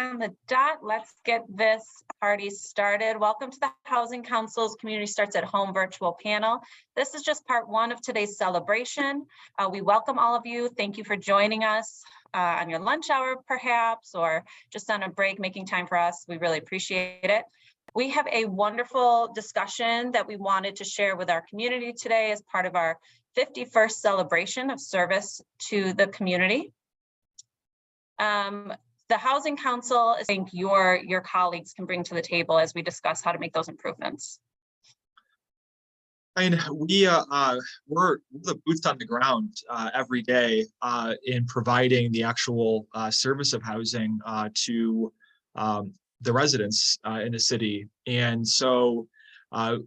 on the dot. Let's get this party started. Welcome to the Housing Council's Community Starts at Home virtual panel. This is just part one of today's celebration. We welcome all of you. Thank you for joining us on your lunch hour, perhaps, or just on a break, making time for us. We really appreciate it. We have a wonderful discussion that we wanted to share with our community today as part of our 51st celebration of service to the community. The Housing Council, I think your colleagues can bring to the table as we discuss how to make those improvements. I mean, we're the boots on the ground every day in providing the actual service of housing to the residents in the city. And so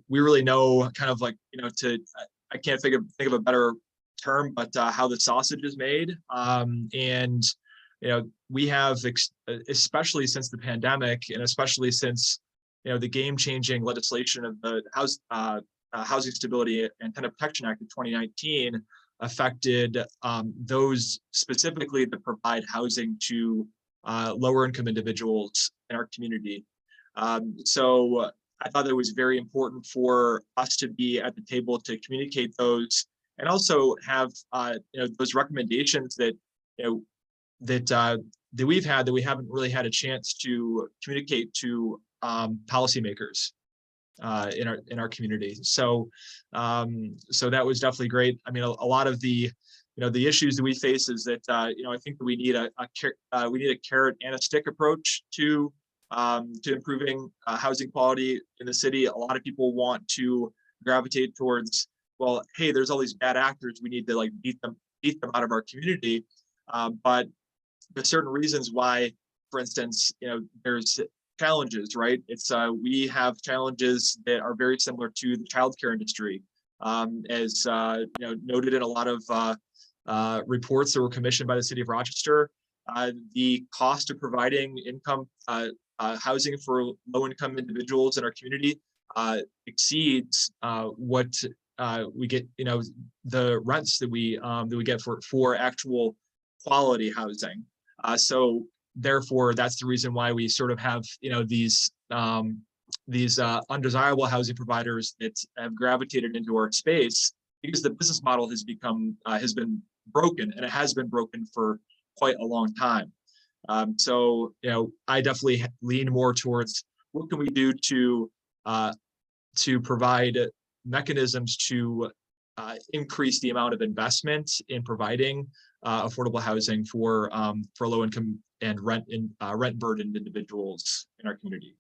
we really know kind of like, I can't think of a better term, but how the sausage is made. And we have, especially since the pandemic, and especially since the game-changing legislation of the Housing Stability and Tenant Protection Act of 2019 affected those specifically that provide housing to lower-income individuals in our community. So I thought it was very important for us to be at the table to communicate those, and also have those recommendations that that we've had that we haven't really had a chance to communicate to policymakers in our community. So so that was definitely great. I mean, a lot of the the issues that we face is that I think that we need a carrot and a stick approach to improving housing quality in the city. A lot of people want to gravitate towards, well, hey, there's all these bad actors, we need to beat them out of our community. But there's certain reasons why, for instance, there's challenges, right? It's we have challenges that are very similar to the childcare industry, as noted in a lot of reports that were commissioned by the City of Rochester. The cost of providing income housing for low-income individuals in our community exceeds what we get, the rents that we get for actual quality housing. So therefore, that's the reason why we sort of have these undesirable housing providers that have gravitated into our space, because the business model has been broken, and it has been broken for quite a long time. So I definitely lean more towards what can we do to provide mechanisms to increase the amount of investment in providing affordable housing for low-income and rent-burdened individuals in our community.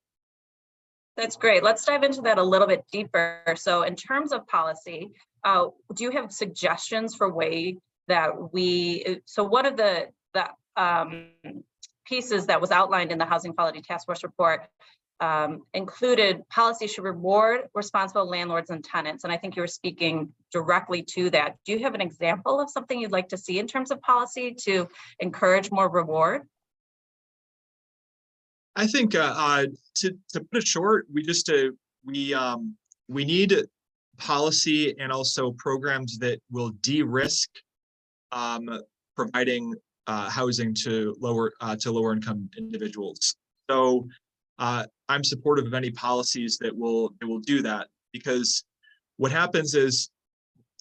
That's great. Let's dive into that a little bit deeper. So in terms of policy, do you have suggestions for way that so one of the pieces that was outlined in the Housing Quality Task Force report included policy should reward responsible landlords and tenants. And I think you were speaking directly to that. Do you have an example of something you'd like to see in terms of policy to encourage more reward? I think to put it short, we need policy and also programs that will de-risk providing housing to lower income individuals. So I'm supportive of any policies that will do that, because what happens is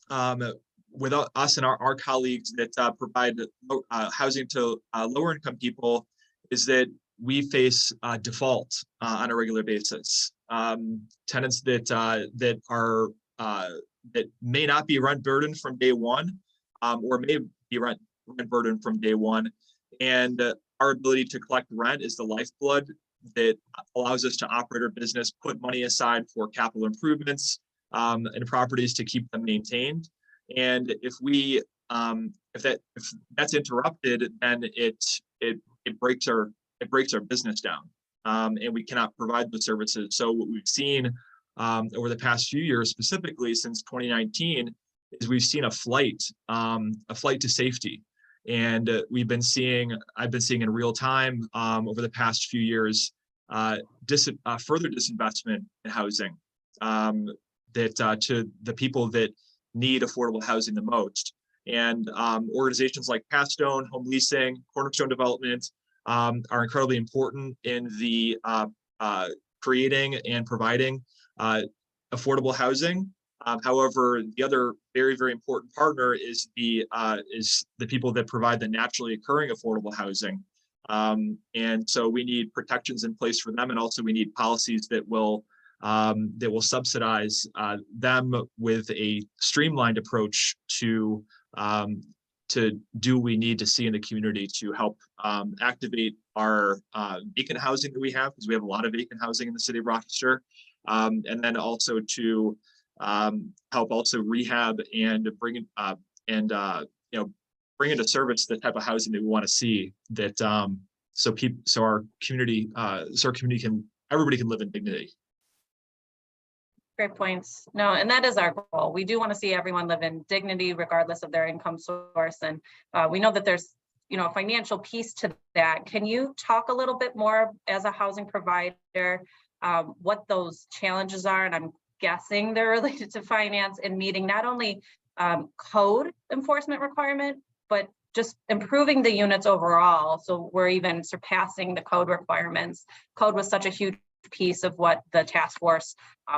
with us and our colleagues that provide housing to lower income people, is that we face default on a regular basis. Tenants that may not be rent burdened from day one, or may be rent burdened from day one, and our ability to collect rent is the lifeblood that allows us to operate our business, put money aside for capital improvements and properties to keep them maintained. And if that's interrupted, then it breaks our business down, and we cannot provide the services. So what we've seen over the past few years, specifically since 2019, is we've seen a flight to safety. And I've been seeing in real time over the past few years further disinvestment in housing that to the people that need affordable housing the most. And organizations like Pastone, Home Leasing, Cornerstone Development are incredibly important in the creating and providing affordable housing. However, the other very, very important partner is the people that provide the naturally occurring affordable housing. And so we need protections in place for them, and also we need policies that will subsidize them with a streamlined approach to do what we need to see in the community to help activate our vacant housing that we have, because we have a lot of vacant housing in the city of Rochester, and then also to help also rehab and bring bring into service the type of housing that we want to see, that so our community everybody can live in dignity. Great points. No, and that is our goal. We do want to see everyone live in dignity regardless of their income source. And we know that there's, a financial piece to that. Can you talk a little bit more as a housing provider, what those challenges are? And I'm guessing they're related to finance and meeting not only code enforcement requirement, but just improving the units overall. So we're even surpassing the code requirements. Code was such a huge piece of what the task force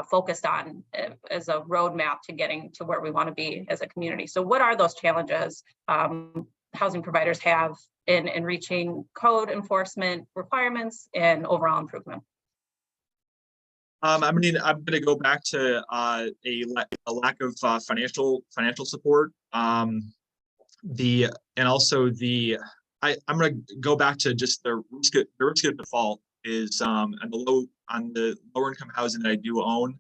focused on as a roadmap to getting to where we want to be as a community. So what are those challenges housing providers have in reaching code enforcement requirements and overall improvement? I'm going to go back to a lack of financial support. I'm going to go back to just the risk of default is on the lower income housing that I do own.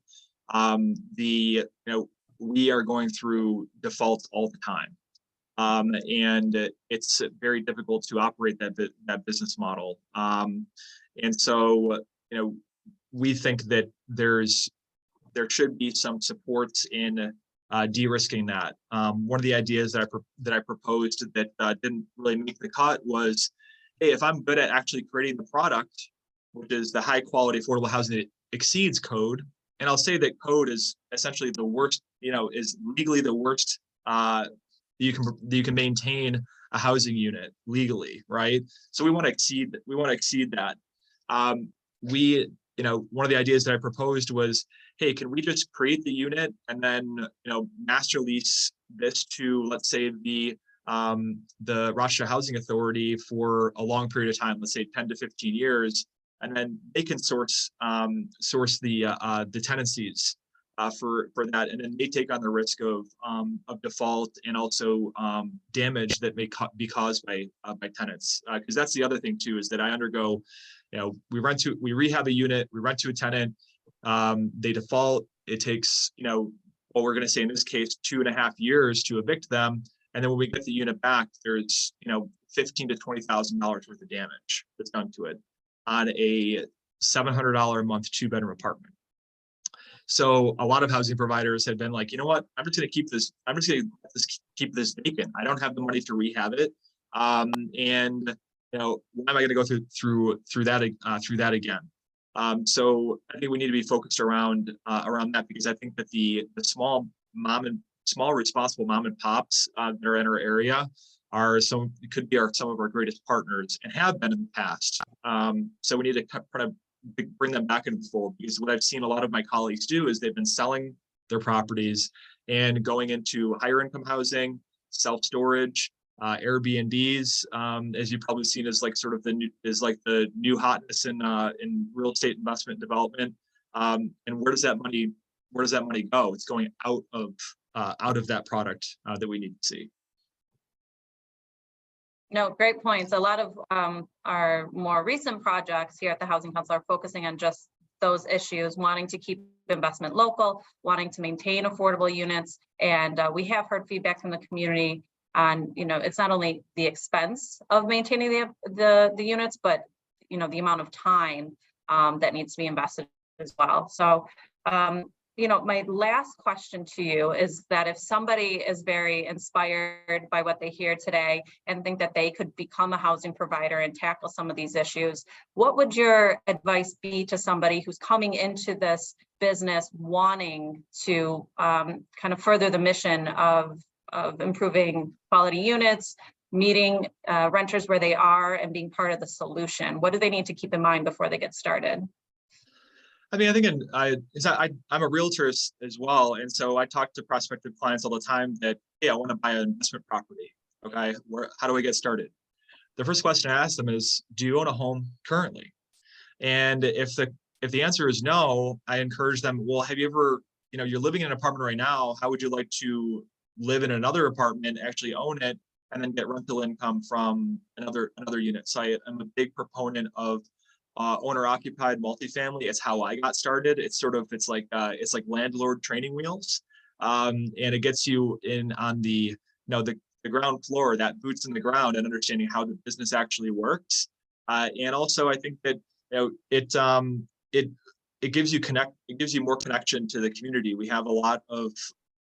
We are going through defaults all the time, and it's very difficult to operate that business model. And so we think that there should be some supports in de-risking that. One of the ideas that I proposed that didn't really make the cut was, hey, if I'm good at actually creating the product, which is the high quality affordable housing that exceeds code, and I'll say that code is essentially the worst, is legally the worst you can maintain a housing unit legally, right? So we want to exceed that. One of the ideas that I proposed was, hey, can we just create the unit and then master lease this to, let's say, the Rochester Housing Authority for a long period of time, let's say 10 to 15 years, and then they can source the tenancies for that, and then they take on the risk of default and also damage that may be caused by tenants. Because that's the other thing too, is that I undergo, we rehab a unit, we rent to a tenant, they default. It takes what we're going to say in this case 2.5 years to evict them, and then when we get the unit back, there's $15,000 to $20,000 worth of damage that's done to it on a $700 a month 2-bedroom apartment. So a lot of housing providers have been like, you know what, I'm just going to keep this vacant. I don't have the money to rehab it, and why am I going to go through that again? So I think we need to be focused around that, because I think that the small responsible mom and pops that are in our area could be some of our greatest partners and have been in the past. So we need to kind of bring them back into the fold, because what I've seen a lot of my colleagues do is they've been selling their properties and going into higher income housing, self-storage, Airbnbs, as you've probably seen, is like sort of the new hotness in real estate investment development. And where does that money go? It's going out of that product that we need to see. No, great points. A lot of our more recent projects here at the Housing Council are focusing on just those issues, wanting to keep investment local, wanting to maintain affordable units. And we have heard feedback from the community on, it's not only the expense of maintaining the units, but, the amount of time that needs to be invested as well. So, my last question to you is that if somebody is very inspired by what they hear today and think that they could become a housing provider and tackle some of these issues, what would your advice be to somebody who's coming into this business wanting to kind of further the mission of improving quality units, meeting renters where they are and being part of the solution? What do they need to keep in mind before they get started? I mean, I think I'm a realtor as well. And so I talk to prospective clients all the time that, hey, I want to buy an investment property. Okay, how do I get started? The first question I ask them is, do you own a home currently? And if the answer is no, I encourage them, well, have you ever, you're living in an apartment right now, how would you like to live in another apartment, actually own it, and then get rental income from another unit? So I'm a big proponent of owner occupied multifamily. It's how I got started. It's like landlord training wheels. And it gets you in on the ground floor, that boots in the ground, and understanding how the business actually works. And also I think that it gives you more connection to the community. We have a lot of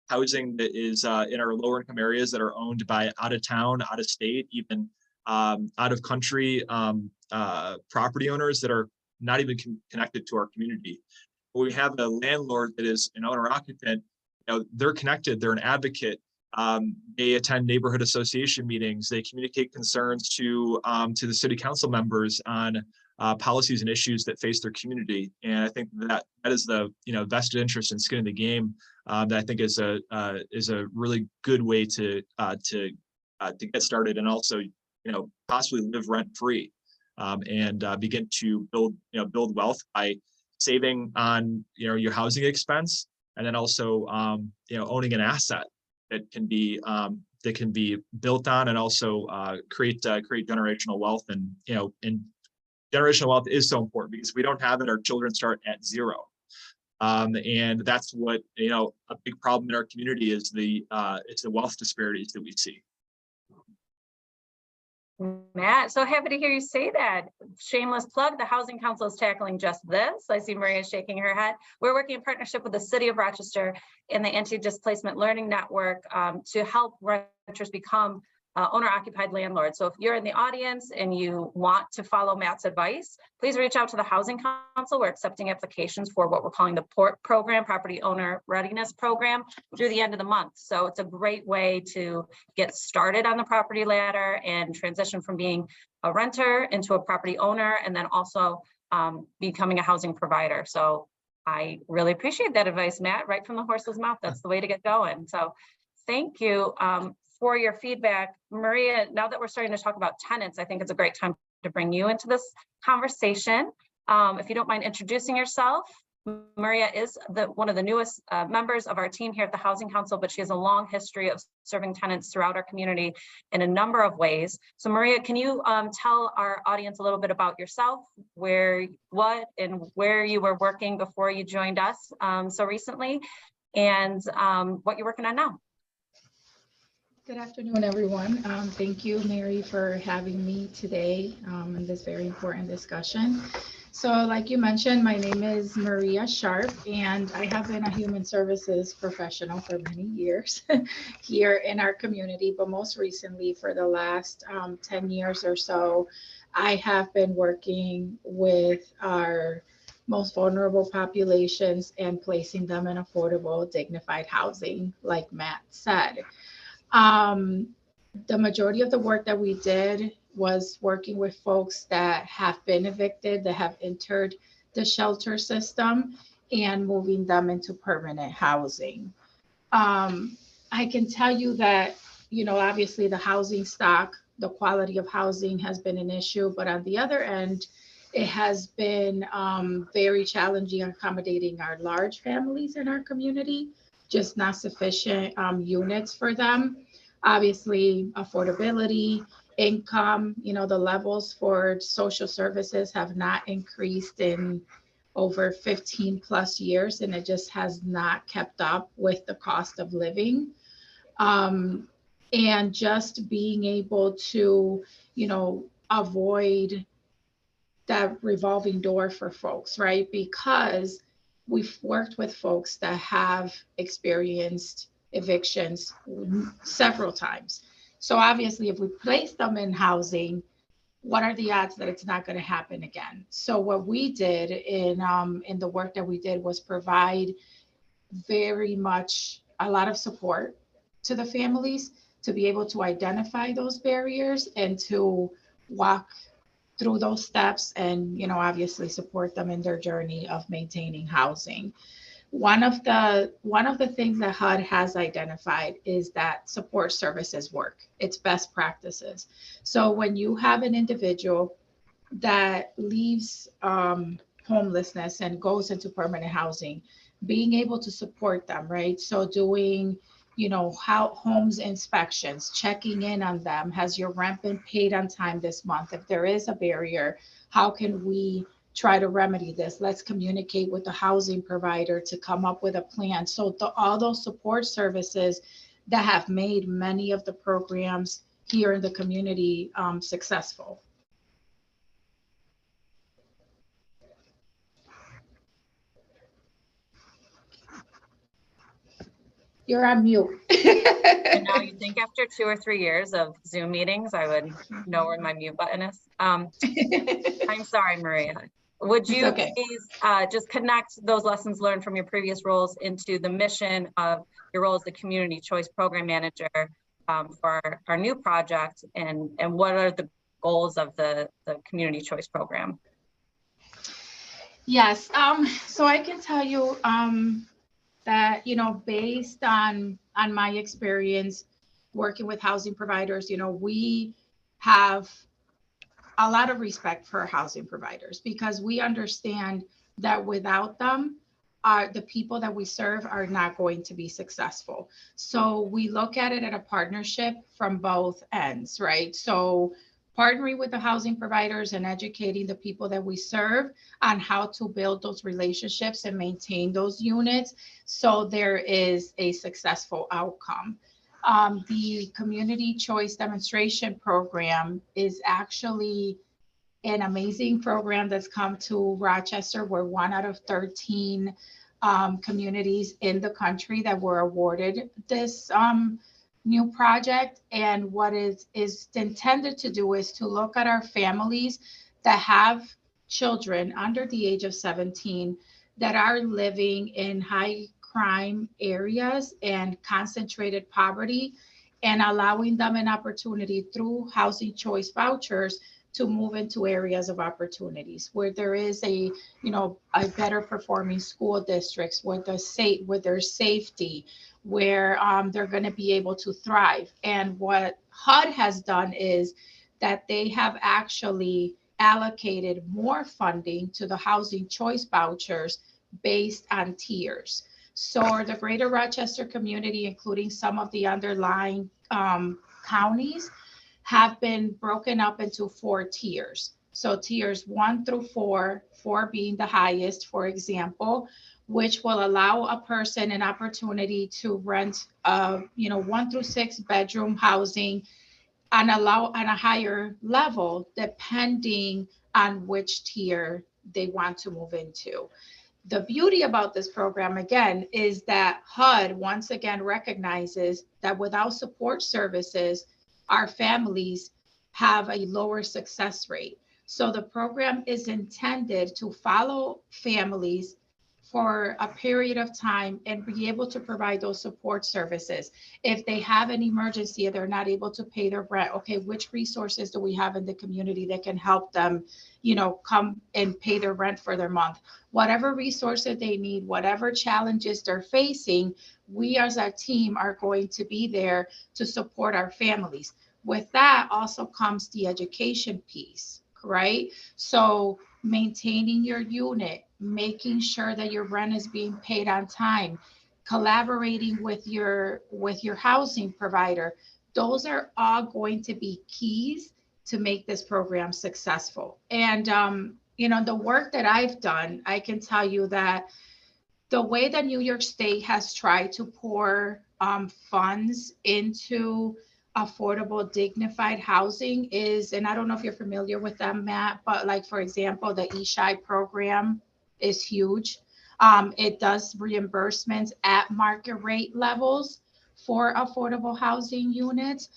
housing that is in our lower income areas that are owned by out of town, out of state, even out of country property owners that are not even connected to our community. When we have a landlord that is an owner occupant, they're connected, they're an advocate. They attend neighborhood association meetings. They communicate concerns to the city council members on policies and issues that face their community. And I think that is the vested interest and skin in the game that I think is a really good way to get started, and also possibly live rent free and begin to build wealth by saving on your housing expense, and then also owning an asset that can be built on, and also create generational wealth. And generational wealth is so important because we don't have it, our children start at zero. And that's what a big problem in our community is the wealth disparities that we see. Matt, so happy to hear you say that. Shameless plug, the Housing Council is tackling just this. I see Maria shaking her head. We're working in partnership with the City of Rochester and the Anti-Displacement Learning Network to help renters become owner-occupied landlords. So if you're in the audience and you want to follow Matt's advice, please reach out to the Housing Council. We're accepting applications for what we're calling the PORT program, Property Owner Readiness Program, through the end of the month. So it's a great way to get started on the property ladder and transition from being a renter into a property owner, and then also becoming a housing provider. So I really appreciate that advice, Matt, right from the horse's mouth. That's the way to get going. So thank you for your feedback. Maria, now that we're starting to talk about tenants, I think it's a great time to bring you into this conversation. If you don't mind introducing yourself. Maria is one of the newest members of our team here at the Housing Council, but she has a long history of serving tenants throughout our community in a number of ways. So Maria, can you tell our audience a little bit about yourself, what and where you were working before you joined us so recently, and what you're working on now? Good afternoon, everyone. Thank you, Mary, for having me today in this very important discussion. So like you mentioned, my name is Maria Sharp, and I have been a human services professional for many years here in our community, but most recently for the last 10 years or so, I have been working with our most vulnerable populations and placing them in affordable, dignified housing, like Matt said. The majority of the work that we did was working with folks that have been evicted, that have entered the shelter system, and moving them into permanent housing. I can tell you that, obviously the housing stock, the quality of housing has been an issue, but on the other end, it has been very challenging accommodating our large families in our community, just not sufficient units for them. Obviously, affordability, income, the levels for social services have not increased in over 15 plus years, and it just has not kept up with the cost of living. And just being able to, avoid that revolving door for folks, right? Because we've worked with folks that have experienced evictions several times. So obviously, if we place them in housing, what are the odds that it's not going to happen again? So what we did in the work that we did was provide very much a lot of support to the families, to be able to identify those barriers and to walk through those steps and, obviously support them in their journey of maintaining housing. One of the things that HUD has identified is that support services work. It's best practices. So when you have an individual that leaves homelessness and goes into permanent housing, being able to support them, right? So doing, how homes inspections, checking in on them. Has your rent been paid on time this month? If there is a barrier, how can we try to remedy this? Let's communicate with the housing provider to come up with a plan. So all those support services that have made many of the programs here in the community successful. You're on mute. And now you think after 2 or 3 years of Zoom meetings, I would know where my mute button is. I'm sorry, Maria. Would you please just connect those lessons learned from your previous roles into the mission of your role as the Community Choice Program Manager for our new project, and what are the goals of the Community Choice Program? Yes, so I can tell you that, based on my experience working with housing providers, we have a lot of respect for housing providers because we understand that without them, the people that we serve are not going to be successful. So we look at it at a partnership from both ends, right? So partnering with the housing providers and educating the people that we serve on how to build those relationships and maintain those units so there is a successful outcome. The Community Choice Demonstration Program is actually an amazing program that's come to Rochester. We're 1 out of 13 communities in the country that were awarded this new project. And what is intended to do is to look at our families that have children under the age of 17 that are living in high crime areas and concentrated poverty, and allowing them an opportunity through housing choice vouchers to move into areas of opportunities where there is a better performing school districts, where there's safety, where they're going to be able to thrive. And what HUD has done is that they have actually allocated more funding to the housing choice vouchers based on tiers. So the greater Rochester community, including some of the underlying counties, have been broken up into 4 tiers. So tiers 1 through 4, 4 being the highest, for example, which will allow a person an opportunity to rent 1 through 6 bedroom housing and allow on a higher level depending on which tier they want to move into. The beauty about this program, again, is that HUD once again recognizes that without support services, our families have a lower success rate. So the program is intended to follow families for a period of time and be able to provide those support services. If they have an emergency or they're not able to pay their rent, okay, which resources do we have in the community that can help them, come and pay their rent for their month? Whatever resources they need, whatever challenges they're facing, we as a team are going to be there to support our families. With that also comes the education piece, right? So maintaining your unit, making sure that your rent is being paid on time, collaborating with your housing provider. Those are all going to be keys to make this program successful. And the work that I've done, I can tell you that the way that New York State has tried to pour funds into affordable, dignified housing is, and I don't know if you're familiar with them, Matt, but like, for example, the eShy program is huge. It does reimbursements at market rate levels for affordable housing units.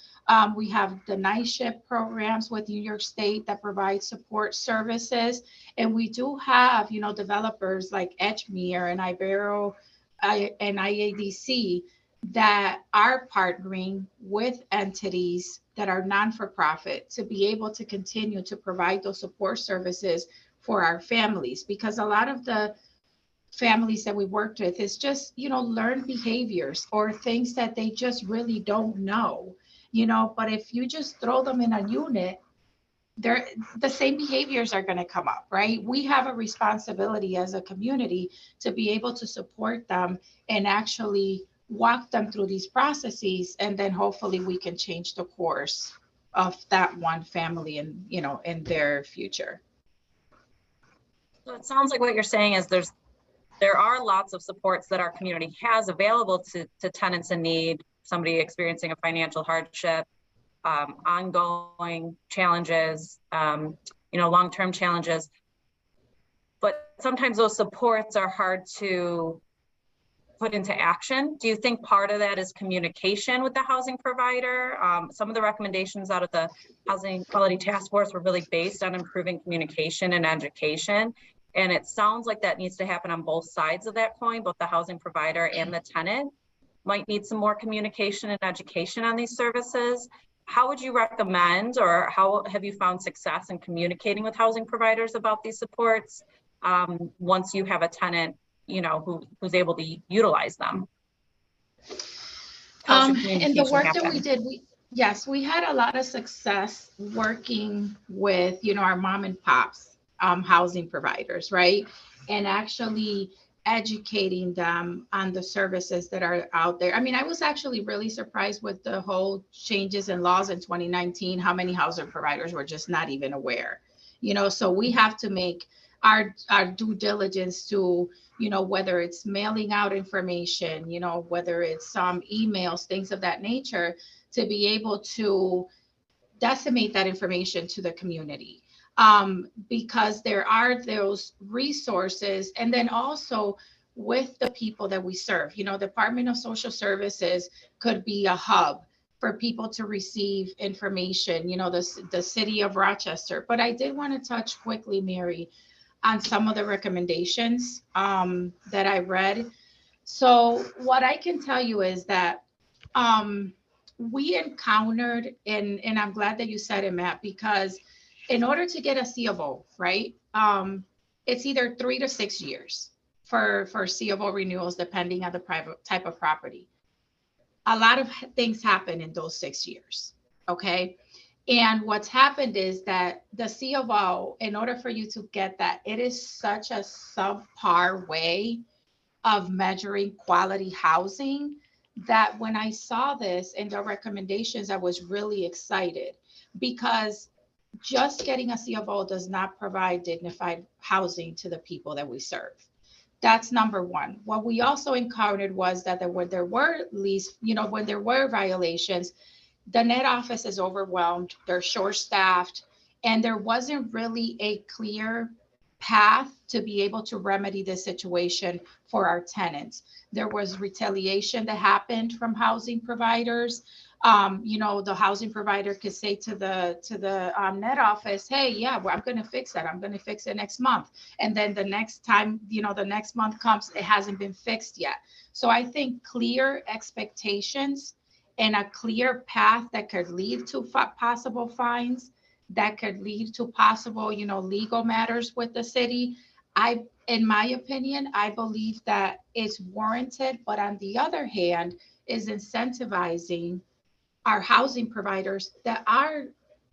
We have the night shift programs with New York State that provide support services. And we do have, developers like Edgemere and Ibero and IADC that are partnering with entities that are non-for-profit to be able to continue to provide those support services for our families, because a lot of the families that we worked with is just, learned behaviors or things that they just really don't know, but if you just throw them in a unit, the same behaviors are going to come up, right? We have a responsibility as a community to be able to support them and actually walk them through these processes, and then hopefully we can change the course of that one family and in their future. So it sounds like what you're saying is there are lots of supports that our community has available to tenants in need, somebody experiencing a financial hardship, ongoing challenges, long-term challenges. But sometimes those supports are hard to put into action. Do you think part of that is communication with the housing provider? Some of the recommendations out of the Housing Quality Task Force were really based on improving communication and education. And it sounds like that needs to happen on both sides of that coin, both the housing provider and the tenant might need some more communication and education on these services. How would you recommend, or how have you found success in communicating with housing providers about these supports once you have a tenant, who's able to utilize them? In the work that we did, we had a lot of success working with, our mom and pops housing providers, right? And actually educating them on the services that are out there. I mean, I was actually really surprised with the whole changes in laws in 2019, how many housing providers were just not even aware, so we have to make our due diligence to, whether it's mailing out information, whether it's some emails, things of that nature, to be able to disseminate that information to the community. Because there are those resources, and then also with the people that we serve, Department of Social Services could be a hub for people to receive information, the City of Rochester. But I did want to touch quickly, Mary, on some of the recommendations that I read. So what I can tell you is that we encountered, and I'm glad that you said it, Matt, because in order to get a C of O, right, it's either 3 to 6 years for C of O renewals, depending on the private type of property. A lot of things happen in those 6 years, okay? And what's happened is that the C of O, in order for you to get that, it is such a subpar way of measuring quality housing that when I saw this in the recommendations, I was really excited, because just getting a C of O does not provide dignified housing to the people that we serve. That's number one. What we also encountered was that when there were when there were violations, the net office is overwhelmed, they're short-staffed, and there wasn't really a clear path to be able to remedy the situation for our tenants. There was retaliation that happened from housing providers. The housing provider could say to the net office, hey, yeah, well, I'm going to fix that. I'm going to fix it next month. And then the next time, the next month comes, it hasn't been fixed yet. So I think clear expectations and a clear path that could lead to possible fines, that could lead to possible, legal matters with the city. In my opinion, I believe that it's warranted, but on the other hand, is incentivizing our housing providers that are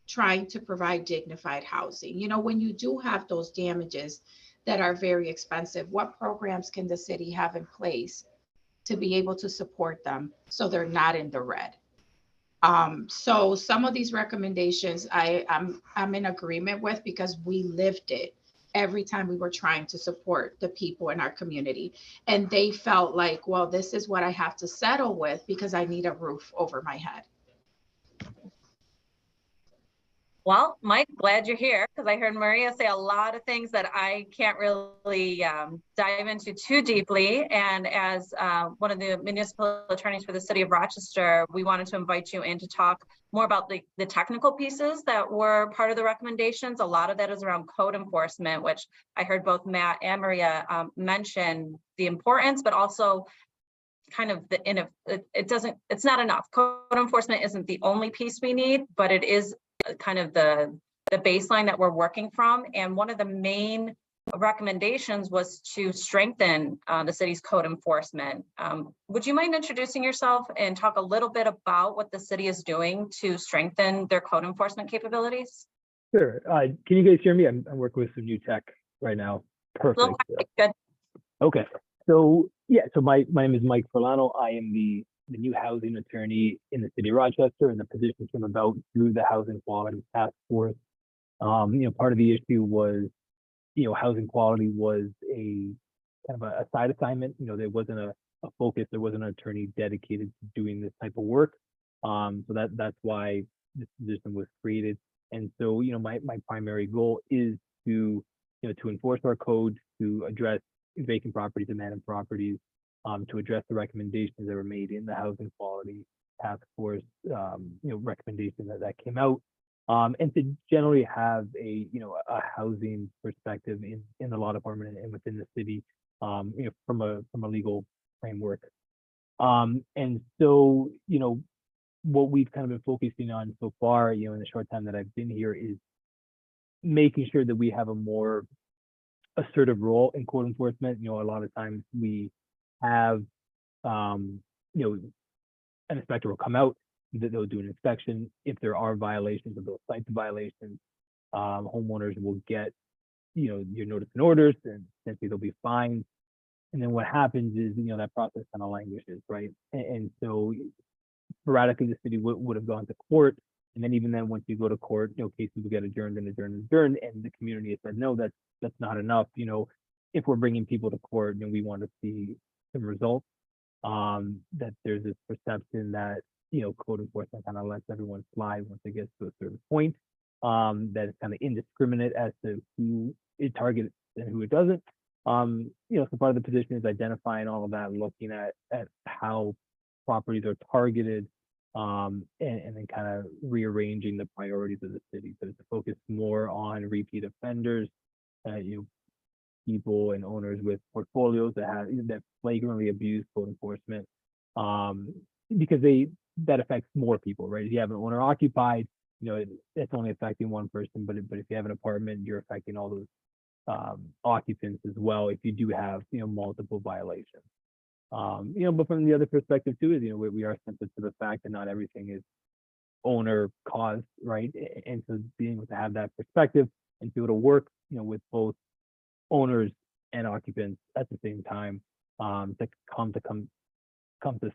trying to provide dignified housing. When you do have those damages that are very expensive, what programs can the city have in place to be able to support them so they're not in the red? So some of these recommendations I'm in agreement with, because we lived it every time we were trying to support the people in our community. And they felt like, well, this is what I have to settle with because I need a roof over my head. Well, Mike, glad you're here, because I heard Maria say a lot of things that I can't really dive into too deeply. And as one of the municipal attorneys for the City of Rochester, we wanted to invite you in to talk more about the technical pieces that were part of the recommendations. A lot of that is around code enforcement, which I heard both Matt and Maria mention the importance, but also kind of it's not enough. Code enforcement isn't the only piece we need, but it is kind of the baseline that we're working from. And one of the main recommendations was to strengthen the city's code enforcement. Would you mind introducing yourself and talk a little bit about what the city is doing to strengthen their code enforcement capabilities? Sure. Can you guys hear me? I'm working with some new tech right now. Perfect. Good. Okay. So yeah, so my name is Mike Furlano. I am the new housing attorney in the city of Rochester, and the position came about through the Housing Quality Task Force. Part of the issue was, housing quality was a kind of a side assignment. There wasn't a focus. There wasn't an attorney dedicated to doing this type of work. So that's why this position was created. And so, my primary goal is to enforce our code, to address vacant properties, abandoned properties, to address the recommendations that were made in the Housing Quality Task Force, recommendation that came out, and to generally have a housing perspective in the law department and within the city, from a legal framework. And so, what we've kind of been focusing on so far, in the short time that I've been here, is making sure that we have a more assertive role in code enforcement. A lot of times we have, an inspector will come out, they'll do an inspection. If there are violations, they'll cite the violations. Homeowners will get, your notice and orders, and essentially they'll be fined. And then what happens is, that process kind of languishes, right? And so sporadically the city would have gone to court, and then even then, once you go to court, cases will get adjourned and the community has said, no, that's not enough. If we're bringing people to court, we want to see some results. That there's this perception that code enforcement kind of lets everyone slide once it gets to a certain point, that it's kind of indiscriminate as to who it targets and who it doesn't. So part of the position is identifying all of that, looking at how properties are targeted, and then kind of rearranging the priorities of the city. So to focus more on repeat offenders, people and owners with portfolios that flagrantly abuse code enforcement, because that affects more people, right? If you have an owner occupied, it's only affecting one person, but if you have an apartment, you're affecting all those occupants as well if you do have multiple violations. But from the other perspective too is, we are sensitive to the fact that not everything is owner caused, right? And so being able to have that perspective and be able to work, with both owners and occupants at the same time, to come to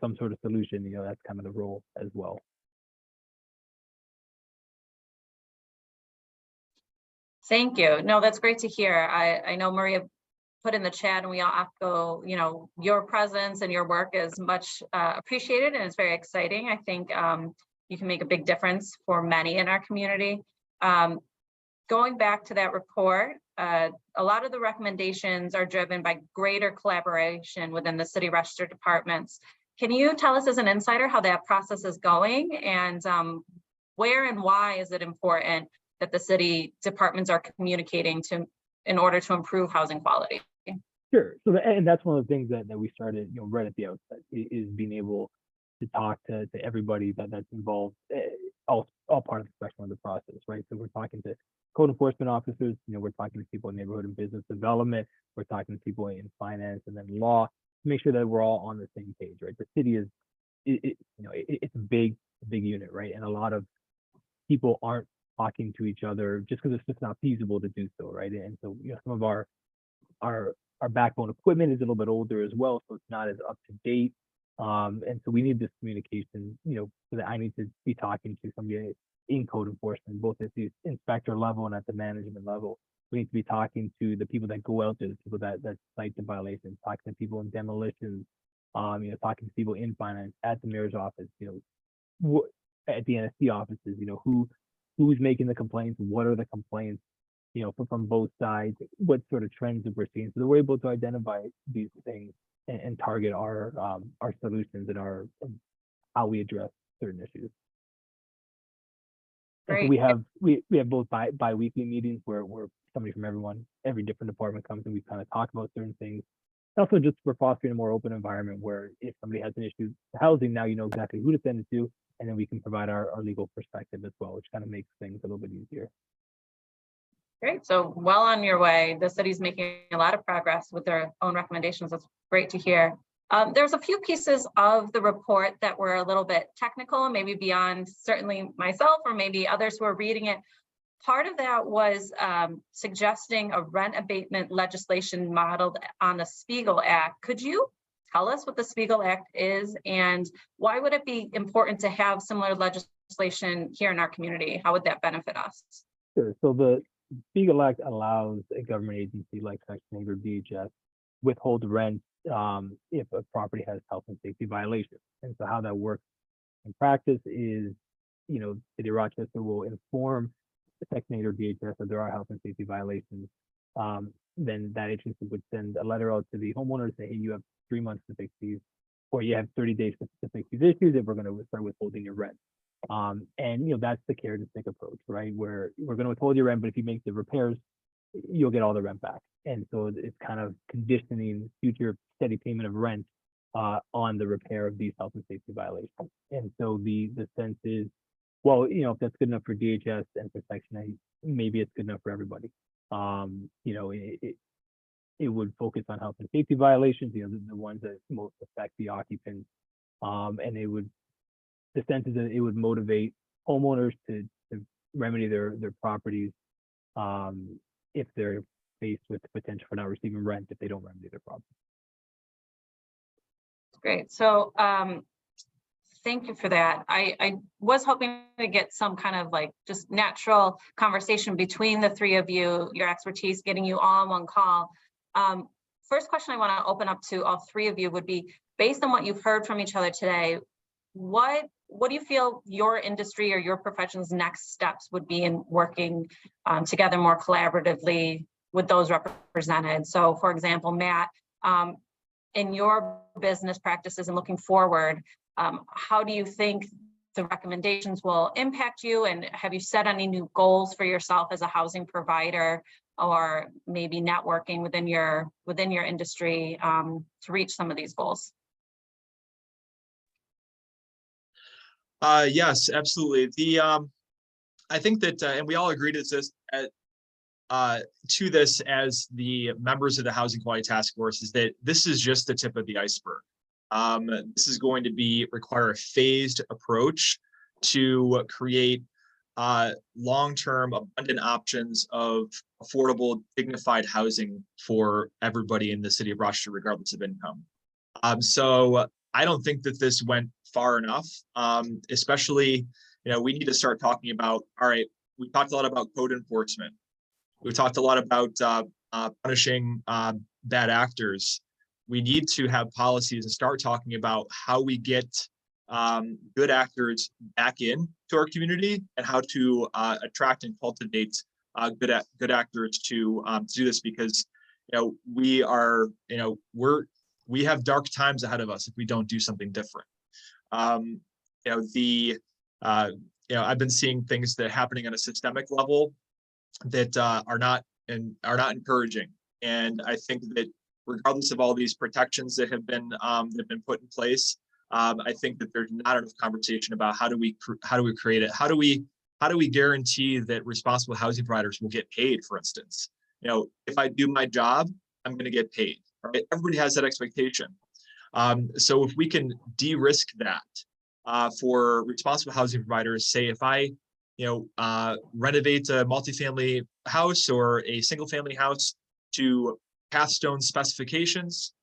some sort of solution, that's kind of the role as well. Thank you. No, that's great to hear. I know Maria put in the chat, and we all echo, your presence and your work is much appreciated, and it's very exciting. I think you can make a big difference for many in our community. Going back to that report, a lot of the recommendations are driven by greater collaboration within the City of Rochester departments. Can you tell us as an insider how that process is going, and where and why is it important that the city departments are communicating in order to improve housing quality? Sure. So, and that's one of the things that we started, right at the outset, is being able to talk to everybody that's involved, all part of the spectrum of the process, right? So we're talking to code enforcement officers, we're talking to people in neighborhood and business development, we're talking to people in finance and then law, to make sure that we're all on the same page, right? The city is, it's a big unit, right? And a lot of people aren't talking to each other just because it's just not feasible to do so, right? And so, some of our backbone equipment is a little bit older as well, so it's not as up to date. And so we need this communication, so that I need to be talking to somebody in code enforcement, both at the inspector level and at the management level. We need to be talking to the people that go out there, the people that cite the violations, talking to people in demolitions, talking to people in finance, at the mayor's office, at the NSC offices, who's making the complaints, what are the complaints, from both sides, what sort of trends that we're seeing, so that we're able to identify these things and target our solutions and how we address certain issues. And so we have both bi-weekly meetings where somebody from every different department comes and we kind of talk about certain things, Also, just for fostering a more open environment where if somebody has an issue with housing, now you know exactly who to send it to, and then we can provide our legal perspective as well, which kind of makes things a little bit easier. Great. So well on your way. The city's making a lot of progress with their own recommendations. That's great to hear. There's a few pieces of the report that were a little bit technical, maybe beyond certainly myself or maybe others who are reading it. Part of that was suggesting a rent abatement legislation modeled on the Spiegel Act. Could you tell us what the Spiegel Act is and why would it be important to have similar legislation here in our community? How would that benefit us? Sure. So the Spiegel Act allows a government agency like Section 8 or DHS withhold rent if a property has health and safety violations. And so how that works in practice is, City of Rochester will inform Section 8 or DHS that there are health and safety violations. Then that agency would send a letter out to the homeowner saying, hey, you have 3 months to fix these, or you have 30 days to fix these issues, and we're going to start withholding your rent. And that's the carrot and stick approach, right? Where we're going to withhold your rent, but if you make the repairs, you'll get all the rent back. And so it's kind of conditioning future steady payment of rent on the repair of these health and safety violations. And so the sense is, well, if that's good enough for DHS and for Section 8, maybe it's good enough for everybody. It would focus on health and safety violations, the ones that most affect the occupants. And the sense is that it would motivate homeowners to remedy their properties if they're faced with the potential for not receiving rent if they don't remedy their property. Great. So thank you for that. I was hoping to get some kind of like just natural conversation between the three of you, your expertise, getting you all on one call. First question I want to open up to all three of you would be, based on what you've heard from each other today, what do you feel your industry or your profession's next steps would be in working together more collaboratively with those represented? So for example, Matt, in your business practices and looking forward, how do you think the recommendations will impact you? And have you set any new goals for yourself as a housing provider, or maybe networking within your industry to reach some of these goals? Yes, absolutely. I think that, and we all agreed to this as the members of the Housing Quality Task Force, is that this is just the tip of the iceberg. This is going to require a phased approach to create long-term abundant options of affordable, dignified housing for everybody in the city of Rochester, regardless of income. So I don't think that this went far enough, especially, we need to start talking about, all right, we talked a lot about code enforcement. We talked a lot about punishing bad actors. We need to have policies and start talking about how we get good actors back in to our community and how to attract and cultivate good actors to do this, because we have dark times ahead of us if we don't do something different. I've been seeing things that are happening on a systemic level that are not encouraging, and I think that regardless of all these protections that have been put in place, I think that there's not enough conversation about how do we create it, how do we guarantee that responsible housing providers will get paid, for instance. If I do my job, I'm going to get paid. Right? Everybody has that expectation. So if we can de-risk that for responsible housing providers, say if I renovate a multifamily house or a single family house to Pathstone specifications,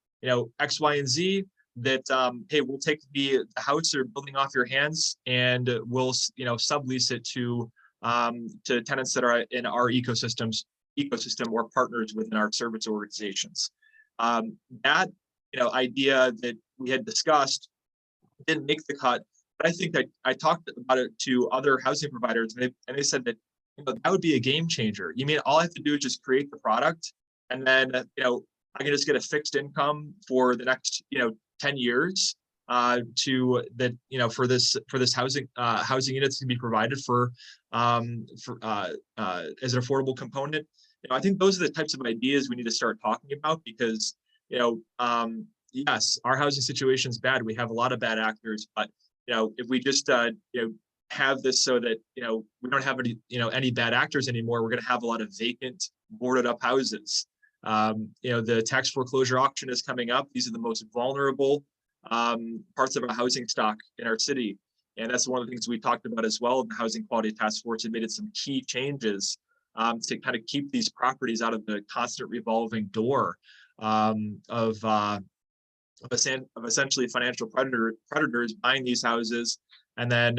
X, Y, and Z, that hey, we'll take the house they're building off your hands and we'll sublease it to tenants that are in our ecosystem or partners within our service organizations. That idea that we had discussed didn't make the cut, but I think that I talked about it to other housing providers, and they said that that would be a game changer. You mean all I have to do is just create the product, and then I can just get a fixed income for the next 10 years for this housing units to be provided for as an affordable component. I think those are the types of ideas we need to start talking about, because yes, our housing situation is bad. We have a lot of bad actors, but if we just have this so that we don't have any bad actors anymore, we're going to have a lot of vacant, boarded up houses. The tax foreclosure auction is coming up. These are the most vulnerable parts of our housing stock in our city. And that's one of the things we talked about as well in the Housing Quality Task Force. It made some key changes to kind of keep these properties out of the constant revolving door of essentially financial predators buying these houses and then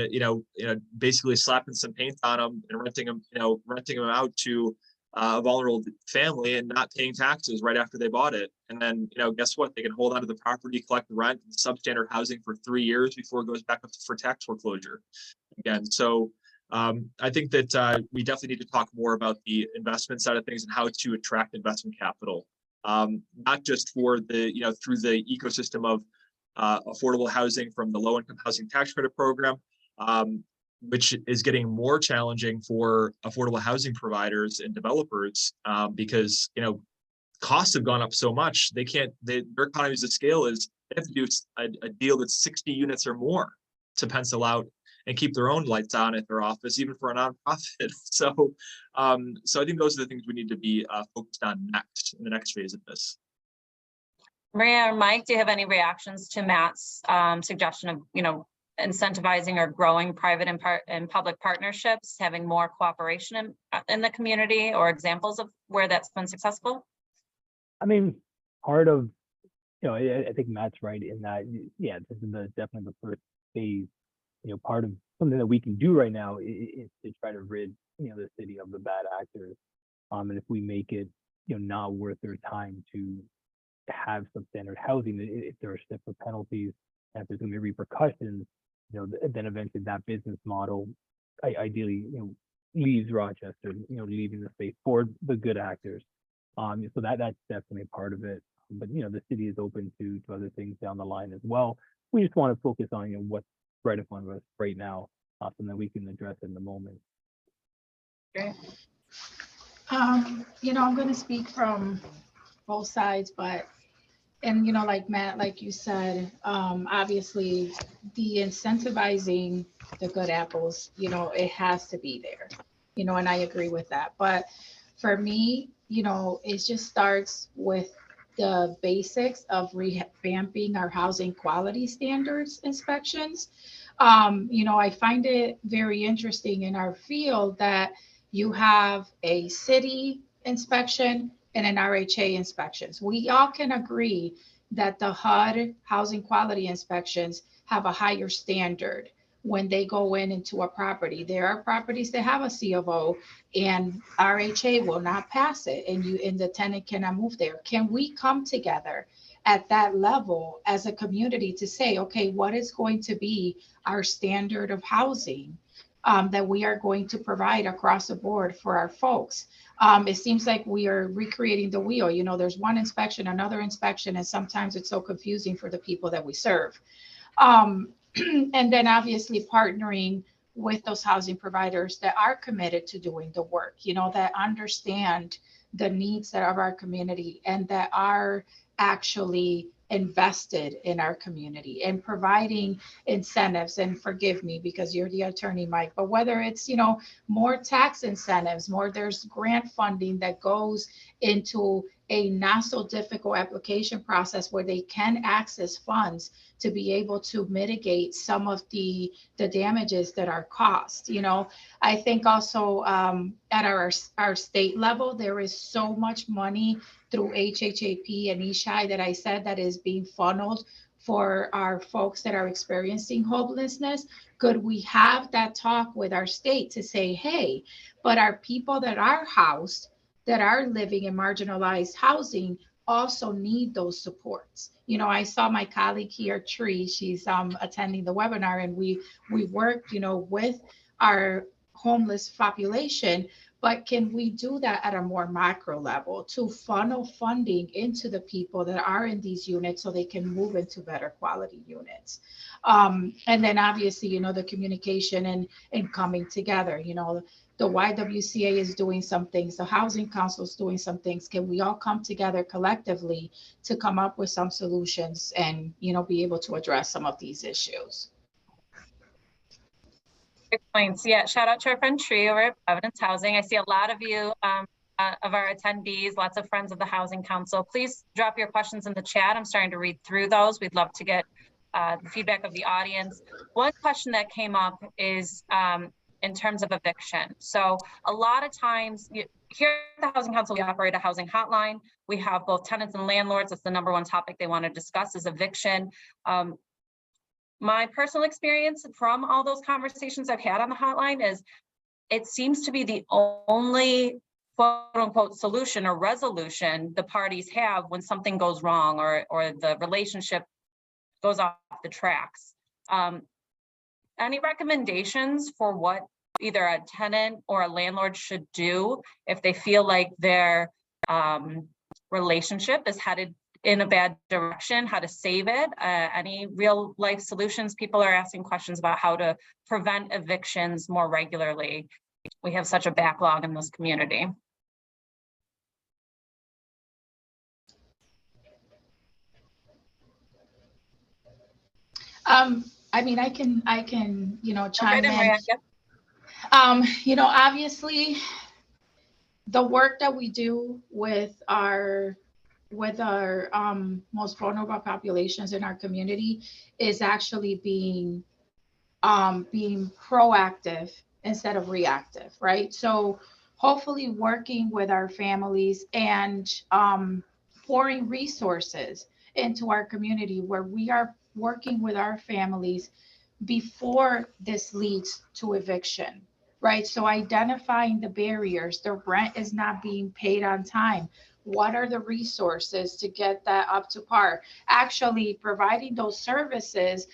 basically slapping some paint on them and renting them out to a vulnerable family and not paying taxes right after they bought it. And then guess what? They can hold onto the property, collect the rent, and substandard housing for 3 years before it goes back up for tax foreclosure again. So I think that we definitely need to talk more about the investment side of things and how to attract investment capital. Not just for the, through the ecosystem of affordable housing from the low-income housing tax credit program, which is getting more challenging for affordable housing providers and developers because, costs have gone up so much. Their economies of scale is they have to do a deal that's 60 units or more to pencil out and keep their own lights on at their office, even for a nonprofit. So I think those are the things we need to be focused on next in the next phase of this. Maria or Mike, do you have any reactions to Matt's suggestion of, incentivizing or growing private and public partnerships, having more cooperation in the community, or examples of where that's been successful? I mean, part of, I think Matt's right in that, yeah, this is definitely the first phase. Part of something that we can do right now is to try to rid, the city of the bad actors. And if we make it, not worth their time to have substandard housing, if there are stiffer penalties, and if there's going to be repercussions, then eventually that business model, ideally, leaves Rochester, leaving the space for the good actors. So that's definitely a part of it. But the city is open to other things down the line as well. We just want to focus on what's right in front of us right now, so that we can address it in the moment. Great. I'm going to speak from both sides, and like Matt, like you said, obviously the incentivizing the good apples, it has to be there, and I agree with that. But for me, it just starts with the basics of revamping our housing quality standards inspections. I find it very interesting in our field that you have a city inspection and an RHA inspections. We all can agree that the HUD housing quality inspections have a higher standard when they go into a property. There are properties that have a C of O and RHA will not pass it, and the tenant cannot move there. Can we come together at that level as a community to say, okay, what is going to be our standard of housing that we are going to provide across the board for our folks? It seems like we are recreating the wheel. There's one inspection, another inspection, and sometimes it's so confusing for the people that we serve. And then obviously partnering with those housing providers that are committed to doing the work, that understand the needs of our community and that are actually invested in our community and providing incentives. And forgive me because you're the attorney, Mike, but whether it's, more tax incentives, there's grant funding that goes into a not so difficult application process where they can access funds to be able to mitigate some of the damages that are caused. I think also at our state level, there is so much money through HHAP and ESHI that I said that is being funneled for our folks that are experiencing homelessness. Could we have that talk with our state to say, hey, but our people that are housed, that are living in marginalized housing also need those supports. I saw my colleague here, Tree, she's attending the webinar, and we worked, with our homeless population, but can we do that at a more macro level to funnel funding into the people that are in these units so they can move into better quality units? And then obviously, the communication and coming together, The YWCA is doing some things, the Housing Council is doing some things. Can we all come together collectively to come up with some solutions and, be able to address some of these issues? Good points. Yeah, shout out to our friend Tree over at Providence Housing. I see a lot of you of our attendees, lots of friends of the Housing Council. Please drop your questions in the chat. I'm starting to read through those. We'd love to get the feedback of the audience. One question that came up is in terms of eviction. So a lot of times here at the Housing Council, we operate a housing hotline. We have both tenants and landlords. That's the #1 topic they want to discuss is eviction. My personal experience from all those conversations I've had on the hotline is it seems to be the only quote unquote solution or resolution the parties have when something goes wrong or the relationship goes off the tracks. Any recommendations for what either a tenant or a landlord should do if they feel like their relationship is headed in a bad direction, how to save it? Any real life solutions? People are asking questions about how to prevent evictions more regularly. We have such a backlog in this community. I mean, I can, chime in. Maria, yep. Obviously the work that we do with our most vulnerable populations in our community is actually being proactive instead of reactive, right? So hopefully working with our families and pouring resources into our community where we are working with our families before this leads to eviction, right? So identifying the barriers, the rent is not being paid on time. What are the resources to get that up to par? Actually providing those services,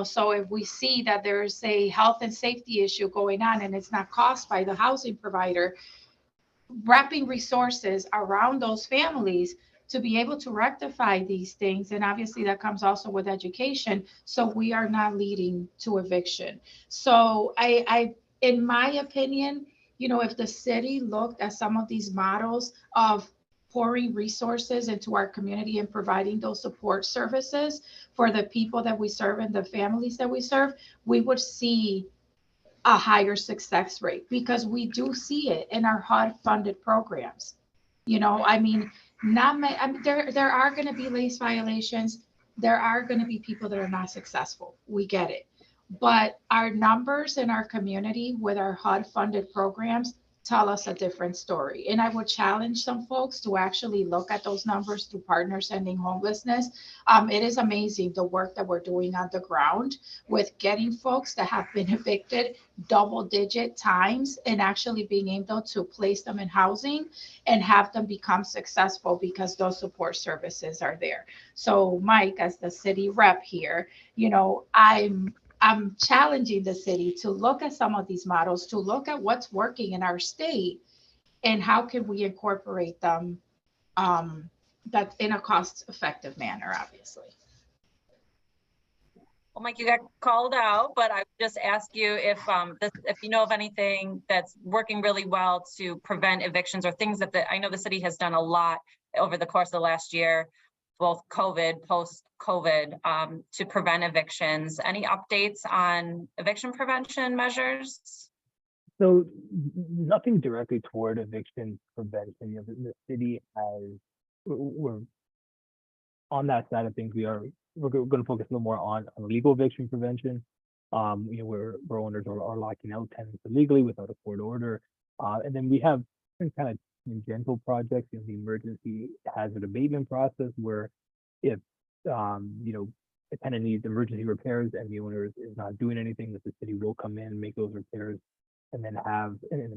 so if we see that there's a health and safety issue going on and it's not caused by the housing provider, wrapping resources around those families to be able to rectify these things. And obviously that comes also with education. So we are not leading to eviction. So I in my opinion, if the city looked at some of these models of pouring resources into our community and providing those support services for the people that we serve and the families that we serve, we would see a higher success rate because we do see it in our HUD funded programs. I mean, there are going to be lease violations. There are going to be people that are not successful. We get it. But our numbers in our community with our HUD funded programs tell us a different story. And I would challenge some folks to actually look at those numbers through Partners Ending Homelessness. It is amazing the work that we're doing on the ground with getting folks that have been evicted double-digit times and actually being able to place them in housing and have them become successful because those support services are there. So Mike, as the city rep here, I'm challenging the city to look at some of these models, to look at what's working in our state and how can we incorporate them that in a cost-effective manner, obviously. Well, Mike, you got called out, but I would just ask you if you know of anything that's working really well to prevent evictions or things that I know the city has done a lot over the course of the last year, both COVID, post-COVID, to prevent evictions. Any updates on eviction prevention measures? So nothing directly toward eviction prevention. The city we're on that side of things. We're going to focus a little more on legal eviction prevention. Where owners are locking out tenants illegally without a court order, and then we have kind of tangential projects in the emergency hazard abatement process, where if a tenant needs emergency repairs and the owner is not doing anything, that the city will come in and make those repairs, and then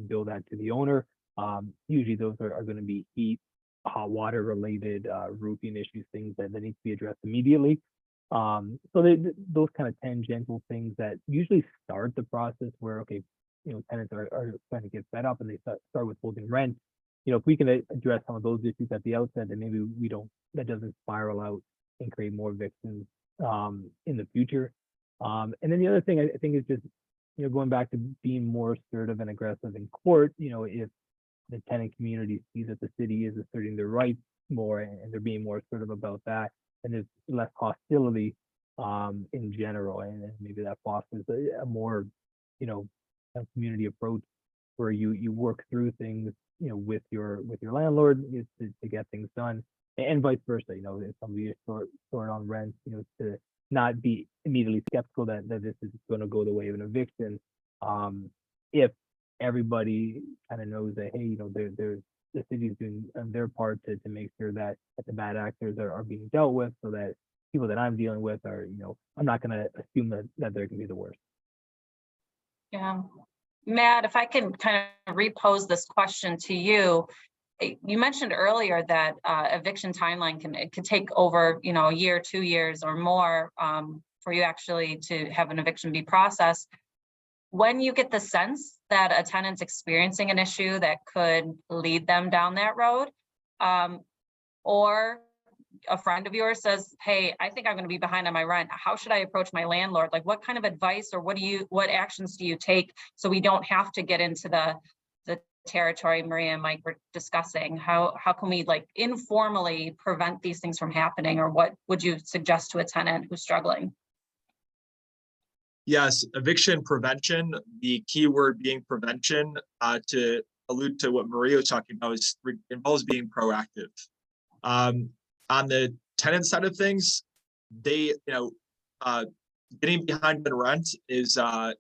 bill that to the owner. Usually those are going to be heat, hot water related, roofing issues, things that need to be addressed immediately. So those kind of tangential things that usually start the process where, okay, tenants are trying to get fed up and they start withholding rent. If we can address some of those issues at the outset, then maybe that doesn't spiral out and create more evictions in the future. And then the other thing I think is just going back to being more assertive and aggressive in court, if the tenant community sees that the city is asserting their rights more and they're being more assertive about that, and there's less hostility in general, and maybe that fosters a more, kind of community approach where you work through things, with your landlord to get things done, and vice versa. If somebody is short on rent, to not be immediately skeptical that this is going to go the way of an eviction. If everybody kind of knows that, hey, there's the city's doing their part to make sure that the bad actors are being dealt with, so that people that I'm dealing with are, I'm not going to assume that they're going to be the worst. Yeah. Matt, if I can kind of repose this question to you. You mentioned earlier that eviction timeline could take over, a year, 2 years or more for you actually to have an eviction be processed. When you get the sense that a tenant's experiencing an issue that could lead them down that road, or a friend of yours says, hey, I think I'm going to be behind on my rent, how should I approach my landlord? Like, what kind of advice or what actions do you take so we don't have to get into the territory Maria and Mike were discussing? How can we informally prevent these things from happening, or what would you suggest to a tenant who's struggling? Yes, eviction prevention, the key word being prevention, to allude to what Maria was talking about, involves being proactive. On the tenant side of things, they, getting behind on rent is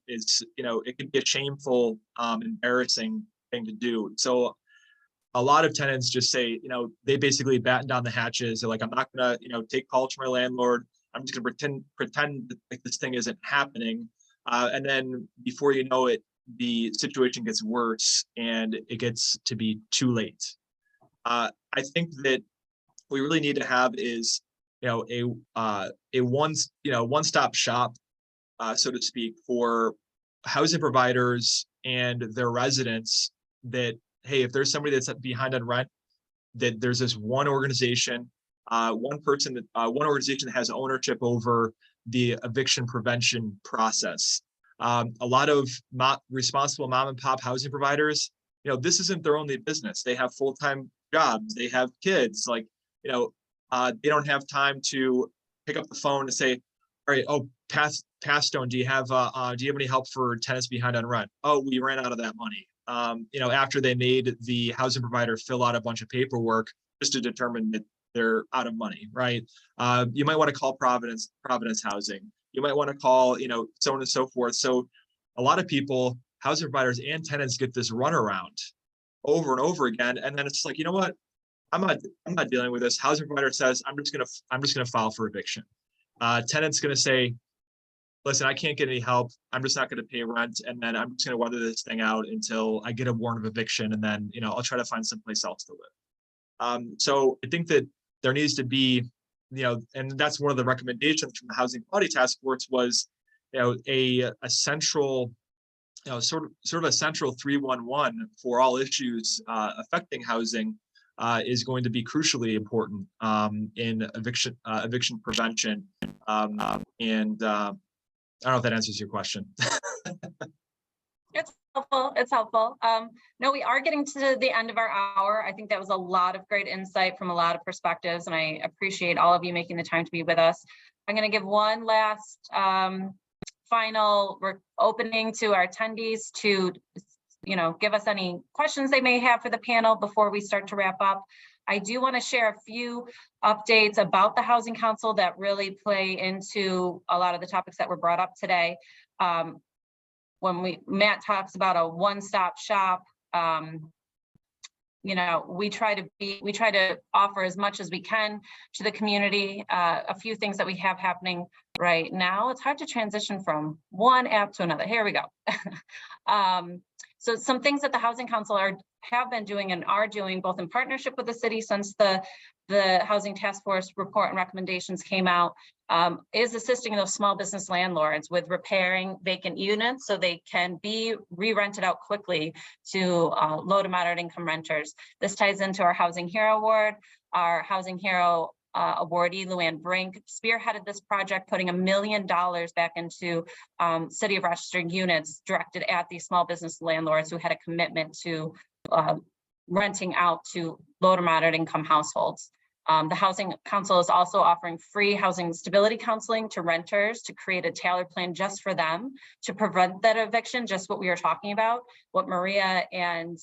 it can be a shameful, embarrassing thing to do. So a lot of tenants just say, they basically batten down the hatches. They're like, I'm not gonna, take calls from my landlord. I'm just gonna pretend like this thing isn't happening. And then before you know it, the situation gets worse and it gets to be too late. I think that we really need to have is, a one-stop shop, so to speak, for housing providers and their residents, that, hey, if there's somebody that's behind on rent, that there's this one organization, one organization that has ownership over the eviction prevention process. A lot of responsible mom and pop housing providers, this isn't their only business. They have full-time jobs, they have kids, they don't have time to pick up the phone and say, all right, oh, Pastone, do you have any help for tenants behind on rent? Oh, we ran out of that money. After they made the housing provider fill out a bunch of paperwork just to determine that they're out of money, right? You might want to call Providence Housing. You might want to call, so on and so forth. So a lot of people, housing providers and tenants, get this runaround over and over again. And then it's like, you know what? I'm not dealing with this. Housing provider says, I'm just gonna file for eviction. Tenant's gonna say, listen, I can't get any help. I'm just not gonna pay rent, and then I'm just gonna weather this thing out until I get a warrant of eviction, and then I'll try to find someplace else to live. So I think that there needs to be, and that's one of the recommendations from the Housing Quality Task Force was, a central, sort of a central 311 for all issues affecting housing. Is going to be crucially important in eviction prevention. And I don't know if that answers your question. It's helpful. It's helpful. No, we are getting to the end of our hour. I think that was a lot of great insight from a lot of perspectives, and I appreciate all of you making the time to be with us. I'm going to give one last final opening to our attendees to give us any questions they may have for the panel before we start to wrap up. I do want to share a few updates about the Housing Council that really play into a lot of the topics that were brought up today. When Matt talks about a one-stop shop, we try to offer as much as we can to the community. A few things that we have happening right now. It's hard to transition from one app to another. Here we go. So some things that the Housing Council have been doing and are doing, both in partnership with the city since the Housing Task Force report and recommendations came out, is assisting those small business landlords with repairing vacant units so they can be re-rented out quickly to low to moderate income renters. This ties into our Housing Hero Award. Our Housing Hero awardee, Luann Brink, spearheaded this project, putting $1 million back into City of Rochester units directed at these small business landlords who had a commitment to renting out to low to moderate income households. The Housing Council is also offering free housing stability counseling to renters to create a tailored plan just for them to prevent that eviction, just what we were talking about, what Maria and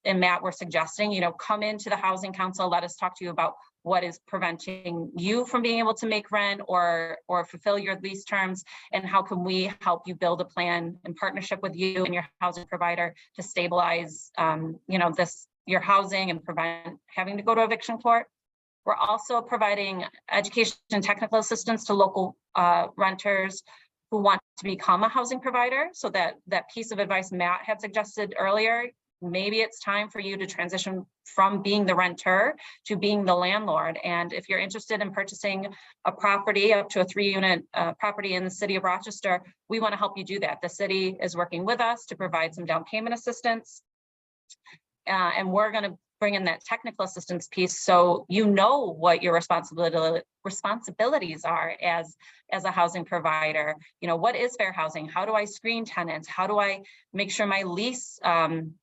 Matt were suggesting. You know, come into the Housing Council, let us talk to you about what is preventing you from being able to make rent or fulfill your lease terms, and how can we help you build a plan in partnership with you and your housing provider to stabilize your housing and prevent having to go to eviction court. We're also providing education and technical assistance to local renters who want to become a housing provider. So that piece of advice Matt had suggested earlier, maybe it's time for you to transition from being the renter to being the landlord. And if you're interested in purchasing a property up to a 3-unit property in the City of Rochester, we want to help you do that. The city is working with us to provide some down payment assistance. And we're going to bring in that technical assistance piece, so you know what your responsibilities are as a housing provider. You know, what is fair housing? How do I screen tenants? How do I make sure my lease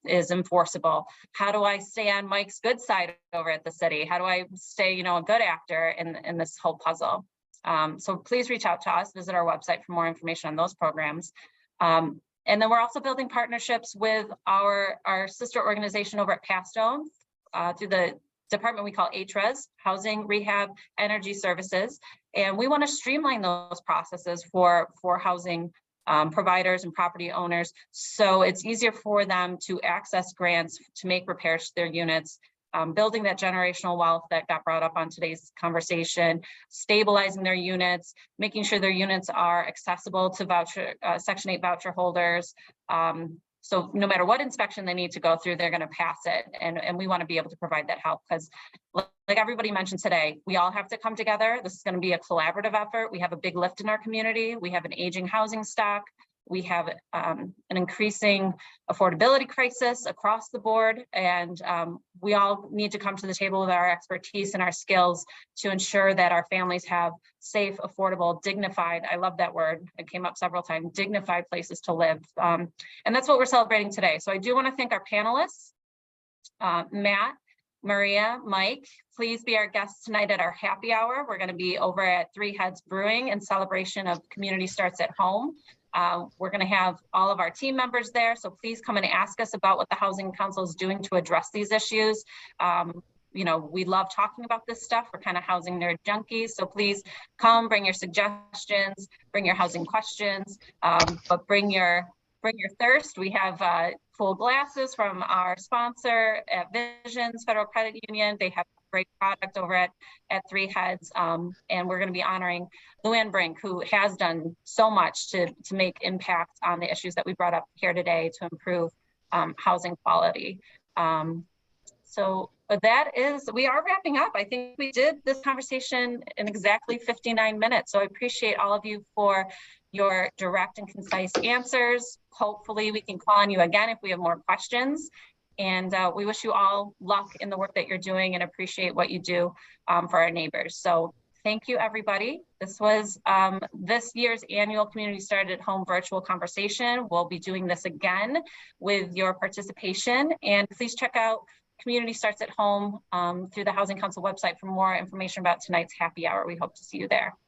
is enforceable? How do I stay on Mike's good side over at the city? How do I stay, a good actor in this whole puzzle? So please reach out to us, visit our website for more information on those programs. And then we're also building partnerships with our sister organization over at Pastone through the department we call HRES, Housing, Rehab, Energy Services. And we want to streamline those processes for housing providers and property owners, so it's easier for them to access grants to make repairs to their units, building that generational wealth that got brought up on today's conversation, stabilizing their units, making sure their units are accessible to Section 8 voucher holders. So no matter what inspection they need to go through, they're going to pass it. And we want to be able to provide that help, because like everybody mentioned today, we all have to come together. This is going to be a collaborative effort. We have a big lift in our community. We have an aging housing stock. We have an increasing affordability crisis across the board, and we all need to come to the table with our expertise and our skills to ensure that our families have safe, affordable, dignified, I love that word, it came up several times, dignified places to live. And that's what we're celebrating today. So I do want to thank our panelists, Matt, Maria, Mike. Please be our guests tonight at our happy hour. We're going to be over at Three Heads Brewing in celebration of Community Starts at Home. We're going to have all of our team members there, so please come and ask us about what the Housing Council is doing to address these issues. We love talking about this stuff. We're kind of housing nerd junkies, so please come, bring your suggestions, bring your housing questions, but bring your thirst. We have full glasses from our sponsor at Visions Federal Credit Union. They have great product over at Three Heads, and we're going to be honoring Luann Brink, who has done so much to make impact on the issues that we brought up here today to improve housing quality. So we are wrapping up. I think we did this conversation in exactly 59 minutes. So I appreciate all of you for your direct and concise answers. Hopefully we can call on you again if we have more questions. And we wish you all luck in the work that you're doing and appreciate what you do for our neighbors. So thank you, everybody. This was this year's annual Community Started at Home virtual conversation. We'll be doing this again with your participation. And please check out Community Starts at Home through the Housing Council website for more information about tonight's happy hour. We hope to see you there.